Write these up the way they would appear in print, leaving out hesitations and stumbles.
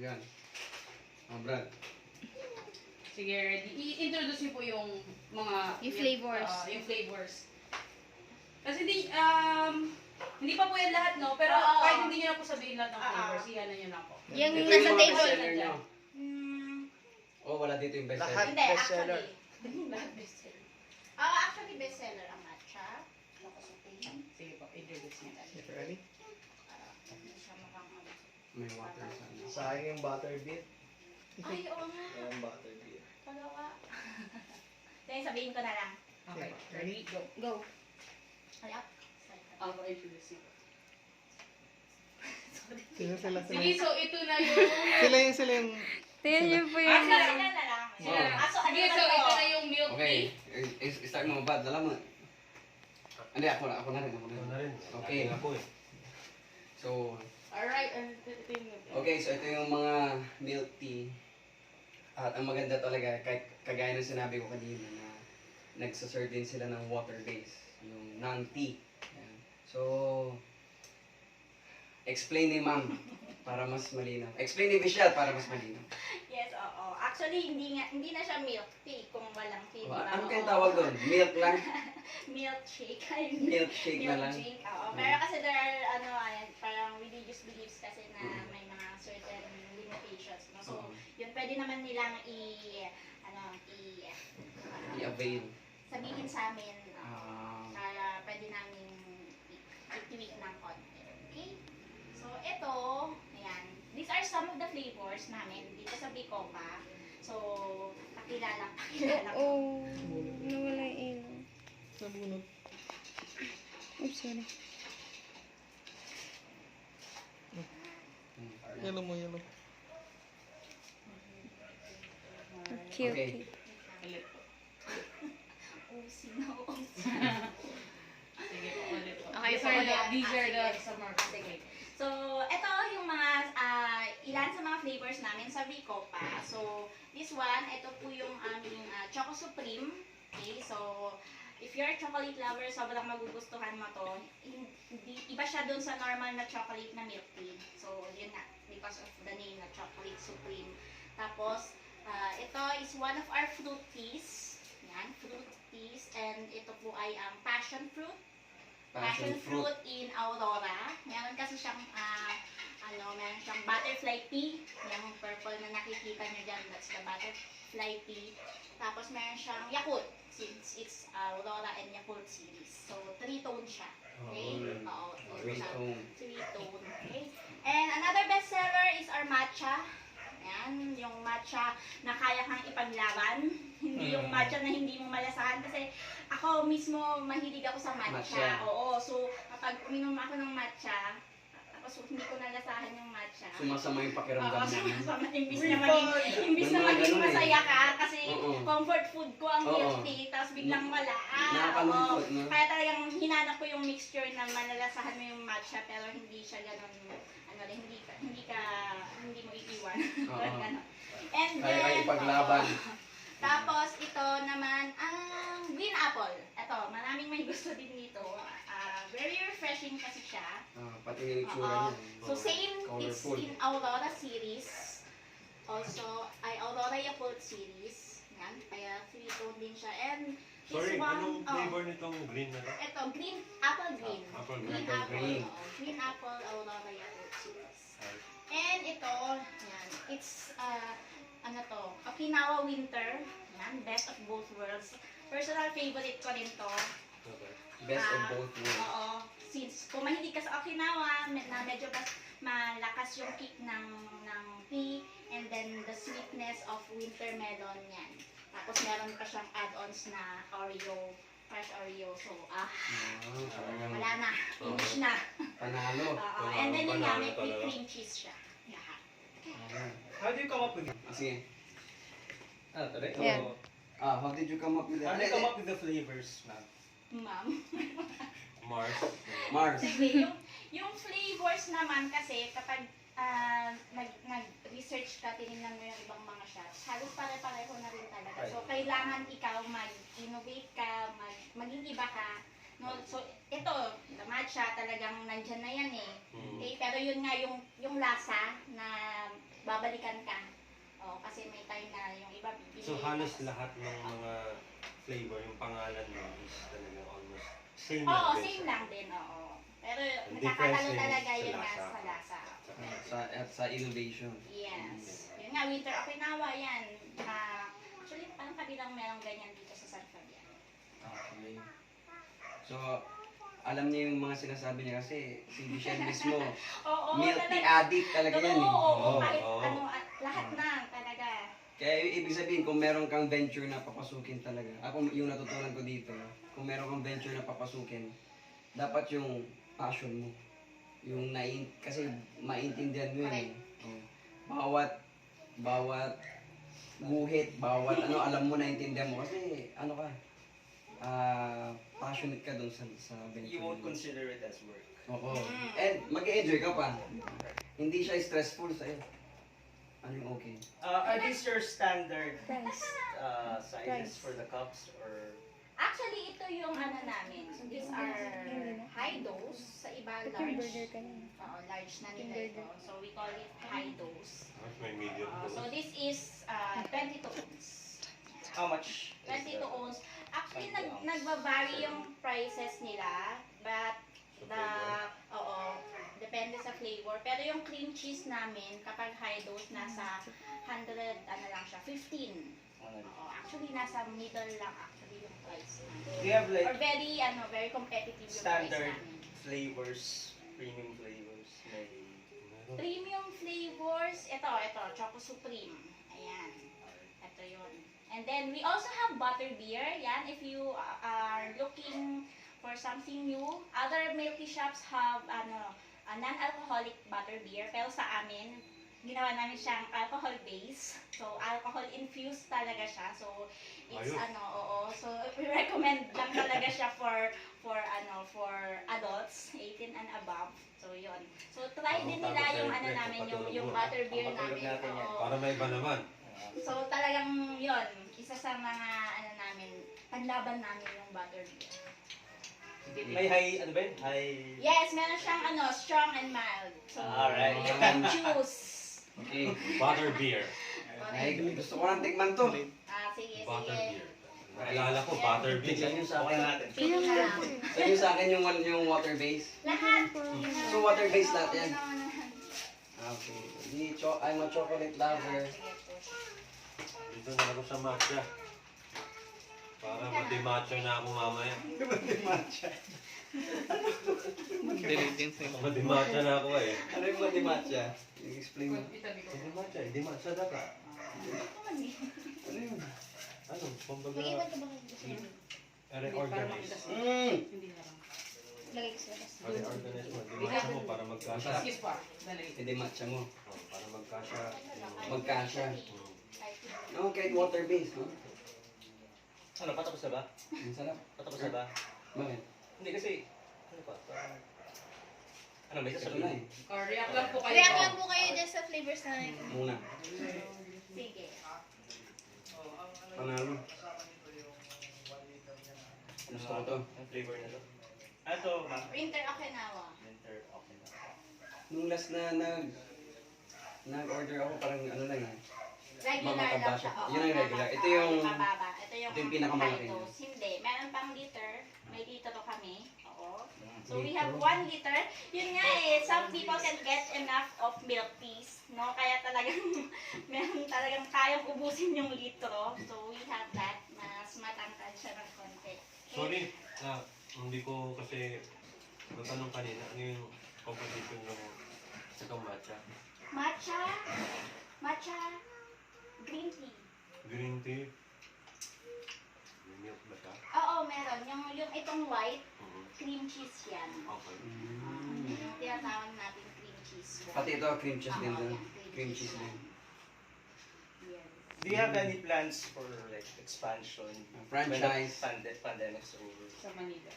Yan. Brad. Sige, ready. I-introduce niyo po yung mga... Yung flavors. Yung flavors. Kasi hindi pa po yan lahat, no? Pero kahit hindi niyo na po sabihin lahat ng flavors, iyan na niyo na po. Yung Ito nasa mga table. bestseller nyo. Oh, wala dito yung bestseller. Lahat. Hindi, Bestseller. Lahat bestseller. actually bestseller ang matcha. Sige po, introduce niyo. You ready? Hindi siya mukhang May water sa ano. Sayang yung butter beer. Ay, oo nga. Yung butter beer. Pagawa. Then, sabihin ko na lang. Okay, ready? Go. Go. Ay, up. Ako introduce niyo. Sila. Sige, so ito na yung... Sila yung... Tingnan niyo po yung... Sila na lang. Oh. Sige, so ito na yung milk Okay, tea. start mo ba? Dala mo. Hindi, ako na rin. Okay. So, Alright, ito yung milk tea. okay, so ito yung mga milk tea. At ang maganda talaga, kahit kagaya ng sinabi ko kanina na nagsaserve din sila ng water base, yung non-tea. Ayan. So, explain ni ma'am para mas malinaw. Explain ni Michelle para mas malinaw. Yes, oo. Actually, hindi na siya milk tea kung walang tea. Oh, diba? ano kayong Oo. tawag doon? Milk lang? Milk shake. Milkshake na lang? Milk shake, oo. Pero kasi there are, parang religious beliefs kasi na may mga certain limitations. No? So, yun pwede naman nilang I-avail. sabihin sa amin Ah, para pwede namin i-tweak ng konti. Okay? So, ito, ayan. These are some of the flavors namin dito sa Bicoca. So, pakilala ko. Oh, nawala yung ilaw. Nabunod. Oops, sorry. Yellow mo, yellow. Okay, Okay. okay. Ulit po. Oh, sino? Sige po, ulit po. Okay, These so are the, ulit. these are the Sige. summer. Sige. So, ito yung mga, ilan sa mga flavors namin sa Bicoca. So, this one, ito po yung aming Choco Supreme. Okay, so, if you're a chocolate lover, sobrang magugustuhan mo to. Iba siya dun sa normal na chocolate na milk tea. So, yun na, because of the name na Chocolate Supreme. Tapos, ito is one of our fruit teas. Yan, fruit teas. And ito po ay ang passion fruit. Passion fruit in Aurora. Meron kasi siyang, meron siyang butterfly tea. Yung purple na nakikita nyo dyan, that's the butterfly tea. Tapos meron siyang Yakult, since it's Aurora and Yakult series. So, 3-tone siya. Okay? Oo, three-tone. Okay? And another bestseller is our matcha. Ayan, yung matcha na kaya kang ipaglaban. Hindi yung matcha na hindi mo malasahan. Kasi ako mismo, mahilig ako sa matcha. Oo, so kapag uminom ako ng matcha, tapos hindi ko nalasahan yung matcha. sumasama yung pakiramdam Oo, mo. sumasama. Imbis na maging masaya ka, kasi comfort food ko ang milk tea, tapos biglang wala. Nakakalungkot, no? Kaya talagang hinanap ko yung mixture na malalasahan mo yung matcha, pero hindi siya ganun, hindi mo iiwan. Ganon. And Kaya then, ipaglaban. tapos ito naman ang green apple. Ito, maraming may gusto din nito. Very refreshing kasi siya. Pati yung itsura Oo. niya. So same, it's Colorful. in Aurora series. Also, ay Aurora Yakult series. Yan, kaya 3-tone din siya. And this Sorry, one, anong flavor nitong green na to? ito, green, apple green. Apple Green green. apple, green. oo. Green apple, Aurora Yakult series. And ito, yan, it's, Okinawa Winter. Yan, best of both worlds. Personal favorite ko rin to. Okay. Best of both worlds. Oo. Since kung mahilig ka sa Okinawa, na medyo malakas yung kick ng tea, and then the sweetness of winter melon yan. Tapos meron pa siyang add-ons na Oreo, fresh Oreo. So, Talagang wala na. Finish na. panalo. Oo. And then yun nga, may Panalo talaga. cream cheese siya. Lahat. How do you come up with it? Sige. Today? Yeah. How did you come up with How that? do you come up with the flavors, ma'am? Ma'am. Mars. Mars. Sige, yung flavors naman kasi kapag nag-research ka, tinignan mo yung ibang mga shots, halos pare-pareho na rin talaga. So, kailangan ikaw mag-innovate ka, maging iba ka. No? So, ito, the matcha, talagang nandyan na yan eh. Okay? Pero yun nga, yung lasa na babalik babalikan ka. Kasi may time na yung iba bibili. So halos lahat ng mga flavor, yung pangalan mo is talaga almost same lang Oo, din same sa- lang din, oo. Pero Ang nakakatalo difference talaga is sa yun nga lasa. sa lasa. At sa innovation. Yes. Yun nga, Winter Okinawa yan. Actually, parang kabilang merong ganyan dito sa San Fabian. Okay. So, alam niya yung mga sinasabi niya kasi si Michelle mismo, Oo, milk tea talaga. addict talaga yan eh. Oo, Oo, kahit oo. ano, lahat na talaga. Kaya ibig sabihin, kung meron kang venture na papasukin talaga, ako yung natutunan ko dito, kung meron kang venture na papasukin, dapat yung passion mo. Yung kasi maintindihan mo yun eh. Oh. Bawat guhit, bawat ano, alam mo, naintindihan mo. Kasi ano ka, passionate ka dun sa venture. You won't mo. consider it as work. Oo. And mag-enjoy ka pa. Hindi siya stressful sa'yo. Ano yung okay? Are these your standard Price. sizes Price. for the cups or Actually, ito yung ano namin. So, these are high dose. Sa iba, Ba't yung large. burger kanina? Oo, large na nila Yung ito. So, we call it high dose. may medium So, this is 22 ounce. How much? 22 ounce. Actually, nagbabari yung prices nila. But, depende sa flavor. Pero yung cream cheese namin, kapag high dose, nasa 100, ano lang siya, 15. Oo, actually, nasa middle lang actually yung price namin. Do you have Or like very competitive yung price standard namin. flavors, premium flavors? May Premium flavors, ito, Choco Supreme. Ayan. Ito yun. And then, we also have butter beer. Yan, if you are looking for something new. Other milk tea shops have a non-alcoholic butter beer. Pero sa amin, ginawa namin siyang alcohol base. So, alcohol infused talaga siya. So, it's Ayos. So, we recommend lang talaga siya for adults, 18 and above. So, yun. So, try din nila yung namin, yung butter beer namin. Oo. Para may iba naman. So, talagang yun, isa sa mga namin, panlaban namin yung butter beer. May high, ano ba yun? High... Yes, meron siyang strong and mild. So, Alright. you can choose. Okay. Butter beer. Ay, gusto ko lang tikman to. Sige, Butter sige. beer. Naalala ko, butter beer. Tignan nyo sa akin. natin. Pili na lang. Saan yung sa akin yung water base? Lahat. So, water base lahat yan? Oo, Okay. I'm a chocolate lover. Dito na ako sa matcha. Para mati-matcha na ako mamaya. Intelligence eh. Mati-matcha na ako eh. Ano yung mati matcha? Explain mo. Itabi ko. Mati-matcha, hindi matcha dapat. Ano yun? Ano, kumbaga, Mag-iwan ka ba kayo gusto mo? reorganize. Hindi na lang. Lagay ko sa labas. Reorganize mo, di-matcha mo para magkasya. Excuse pa. Dali. Hindi matcha mo. Oh, para magkasya. Magkasya. No, kahit water base, no? Ano, patapos na ba? Ang sarap. Patapos na ba? Bakit? Hindi kasi, ano pa? Ano, may Ito na sasabihin? eh. Or react lang po kayo. React lang po kayo dyan sa flavors na Muna. Sige. Panalo. Gusto ko to. Ang flavor na to? Ito, ma'am. Winter Okinawa. Winter, okay na. Nung last na nag-order ako, parang ano lang eh. Regular Mamataba lang siya. siya. Oo, Yun ang regular. Ito yung- mababa. Ito yung ito yung pinakamalaki high niya. dose. Hindi. Meron pang liter. May litro kami. Oo. So we have 1 liter. Yun nga some people can get enough of milk teas. No? Kaya talagang, meron talagang kayang ubusin yung litro. So we have that. Mas matangkad siya ng konti. Sorry, hindi ko kasi natanong kanina, ano yung composition ng itong matcha? Matcha, green tea. Green tea? May milk ba siya? Oo, meron. Yung itong white, Mhm. cream cheese yan. Okay. Yung tinatawag natin cream cheese. Pati ito, cream cheese din Oo, doon. yan, Cream cheese din. Yes. Do you have any plans for like expansion? Franchise. When the pandemic's over? Sa Manila.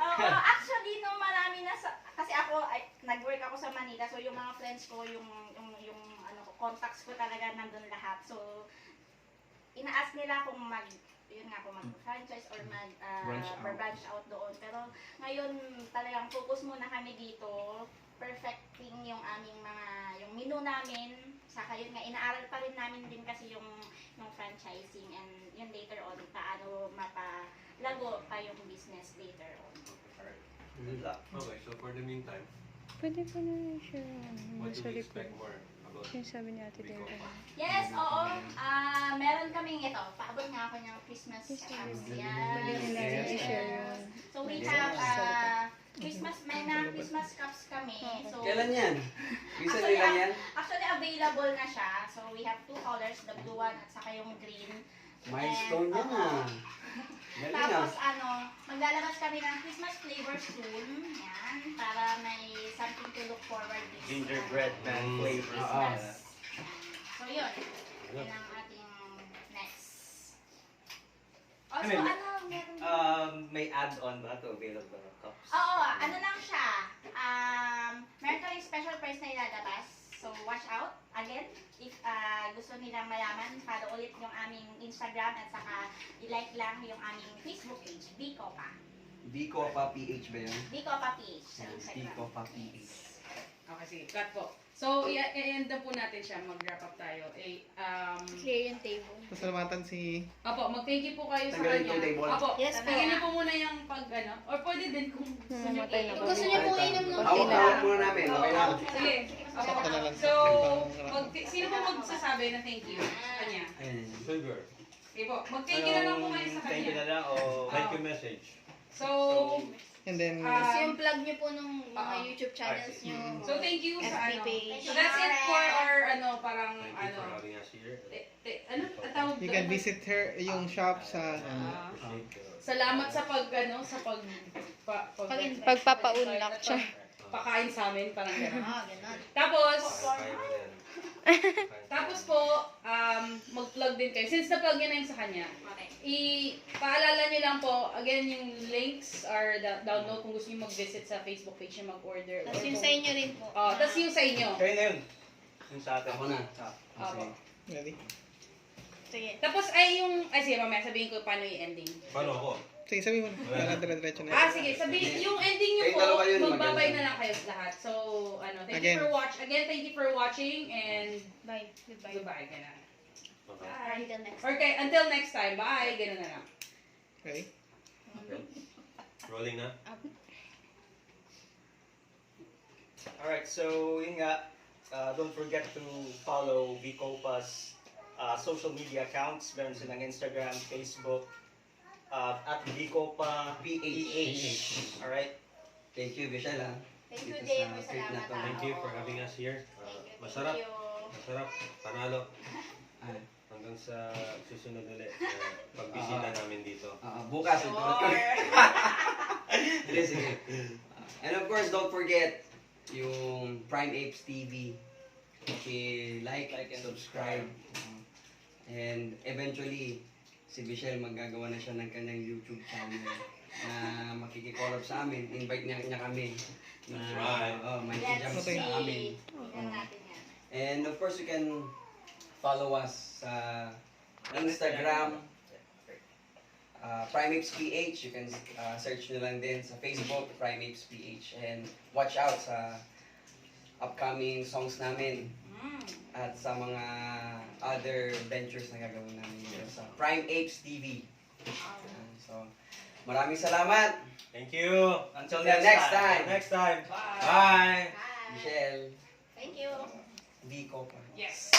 Oo, actually, no, marami na kasi ako, nag-work ako sa Manila, so yung mga friends ko, yung contacts ko talaga nandun lahat. So, ina-ask nila kung mag-franchise or mag-branch out doon. Pero ngayon, talagang focus muna kami dito, perfecting yung aming yung menu plano namin, saka yun nga, inaaral pa rin namin din kasi yung franchising and yun later on, paano mapalago pa yung business later on. Alright. Good luck. Okay, so for the meantime, Pwede pa na siya. what do Nasa we likod. expect more about Yung sabi ni Ate Biko Dera. pa? Yes, oo. Meron kaming ito. Paabot nga ako ng Christmas Yes, cards. Pwede Yes. nila i-share yun. So we Yes. have Christmas, may na Christmas cups kami. So Kailan yan? Bisa Actually, nila yan? actually available na siya. So we have two colors, the blue one at saka yung green. Milestone yan Oo. ah. Galing ah. Tapos maglalabas kami ng Christmas flavor soon. Yan, para may something to look forward to. Gingerbread man Mm. flavor. Christmas. So yun, yun ang ating next. Also, I mean, meron May add-on ba to available cups? Oo, ano lang siya. Meron kaming special price na ilalabas. So, watch out. Again, if gusto nilang malaman, follow ulit yung aming Instagram at saka i-like lang yung aming Facebook page, Bicopa. Biko pa PH ba yun? Bicopa page sa Yan, Instagram. Biko pa PH. Okay, sige. Cut po. So, i-end na po natin siya. Mag-wrap up tayo. Clear yung table. Pasalamatan si... Opo, mag-thank you po kayo sa Tanggalin kanya. tong table. Opo, Yes, tingnan niyo po muna yung or pwede din kung gusto niyo Mamatay na i- ba? Gusto niyo pong inom ng Hawak tila? hawak muna namin. Okay lang. Sige. Opo. Sakto na lang. So, sino po magsasabi na thank you sa kanya? Ayan. Sugar, Sige po, mag-thank you na lang po kayo sa Thank you na kanya. lang o thank you message. So, And then... Kasi yung plug niyo po nung mga Oo. YouTube channels niyo. so thank you sa FB ano. page. So that's it for our parang Thank you for having us here. ano ang tawag You doon? can visit her, yung shop sa... Appreciate Salamat sa Pagpapaunlak siya. pakain sa amin, parang gano'n. Ganon. Tapos, Tapos po, mag-plug din kayo. Since na-plug nyo na yung sa kanya, Okay. paalala nyo lang po, again, yung links are download kung gusto nyo mag-visit sa Facebook page nyo, mag-order. Tapos yung sa inyo rin po. Tapos yung sa inyo. Kayo na yun. Yung sa atin. Ako na. Opo. Ready? Sige. Tapos sige, mamaya sabihin ko paano yung ending. Paano ako? Sige, sabihin mo na. Para dire-diretso na. Sige, sabihin, yung ending nyo Kayo po, dalawa yun, magbabay maganda. na lang kayo lahat. So, Again. thank you for watching, and Bye. Goodbye. goodbye, ganun. Okay. Bye. Until next Okay, until next time, bye, ganun na lang. Ready? Okay. Rolling na? Alright, so yun nga. Don't forget to follow Bicopa's social media accounts. Meron silang Instagram, Facebook, at Bicopa PH. Alright? Thank you, Michelle ah. Thank you, Dito Jay. sa May trip na salamat. to. Thank you for having us here. Thank you. Masarap. Thank you. Masarap. Panalo. Ah, Hanggang sa susunod ulit. Pagbisita namin dito. bukas ito ulit kami. Sige, sige. And of course, don't forget yung Prime Apes TV. I-like, subscribe. And eventually, si Michelle maggagawa na siya ng kanyang YouTube channel na makikikollab sa amin. Invite niya kami. That's right. May Let's jams see. sa amin. Tingnan natin yan. And of course, you can follow us sa Instagram, Primeapes PH. You can search nyo lang din sa Facebook, Primeapes PH. And watch out sa upcoming songs namin at sa mga other ventures na gagawin namin dito sa Prime Apes TV. So, maraming salamat. Thank you. Until Till next time. Next time. Bye. Bye. Bye. Michelle, Thank you. Vico pa. Yes.